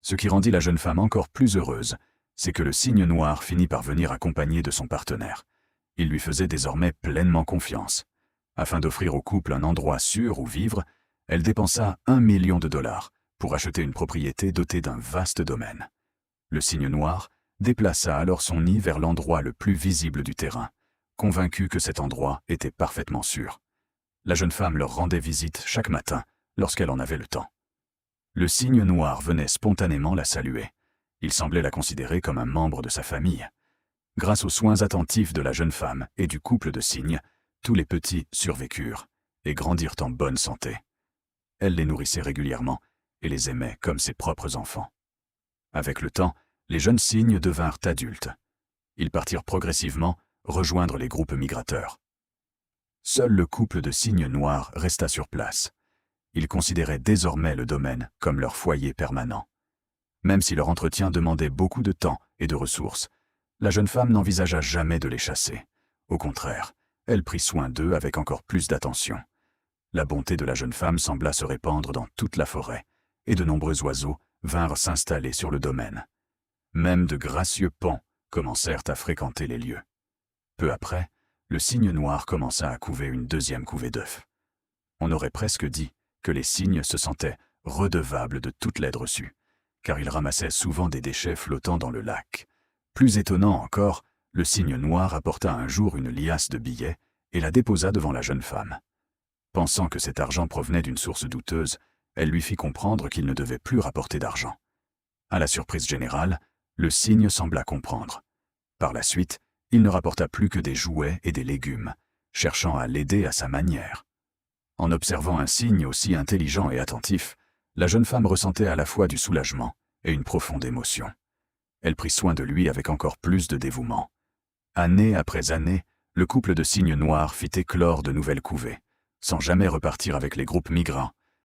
Ce qui rendit la jeune femme encore plus heureuse, c'est que le cygne noir finit par venir accompagné de son partenaire. Il lui faisait désormais pleinement confiance. Afin d'offrir au couple un endroit sûr où vivre, elle dépensa $1 million pour acheter une propriété dotée d'un vaste domaine. Le cygne noir déplaça alors son nid vers l'endroit le plus visible du terrain, convaincu que cet endroit était parfaitement sûr. La jeune femme leur rendait visite chaque matin lorsqu'elle en avait le temps. Le cygne noir venait spontanément la saluer. Il semblait la considérer comme un membre de sa famille. Grâce aux soins attentifs de la jeune femme et du couple de cygnes, tous les petits survécurent et grandirent en bonne santé. Elle les nourrissait régulièrement et les aimait comme ses propres enfants. Avec le temps, les jeunes cygnes devinrent adultes. Ils partirent progressivement rejoindre les groupes migrateurs. Seul le couple de cygnes noirs resta sur place. Ils considéraient désormais le domaine comme leur foyer permanent. Même si leur entretien demandait beaucoup de temps et de ressources, la jeune femme n'envisagea jamais de les chasser. Au contraire, elle prit soin d'eux avec encore plus d'attention. La bonté de la jeune femme sembla se répandre dans toute la forêt, et de nombreux oiseaux vinrent s'installer sur le domaine. Même de gracieux paons commencèrent à fréquenter les lieux. Peu après, le cygne noir commença à couver une deuxième couvée d'œufs. On aurait presque dit que les cygnes se sentaient redevables de toute l'aide reçue, car ils ramassaient souvent des déchets flottant dans le lac. Plus étonnant encore, le cygne noir apporta un jour une liasse de billets et la déposa devant la jeune femme. Pensant que cet argent provenait d'une source douteuse, elle lui fit comprendre qu'il ne devait plus rapporter d'argent. À la surprise générale, le cygne sembla comprendre. Par la suite, il ne rapporta plus que des jouets et des légumes, cherchant à l'aider à sa manière. En observant un cygne aussi intelligent et attentif, la jeune femme ressentait à la fois du soulagement et une profonde émotion. Elle prit soin de lui avec encore plus de dévouement. Année après année, le couple de cygnes noirs fit éclore de nouvelles couvées, sans jamais repartir avec les groupes migrants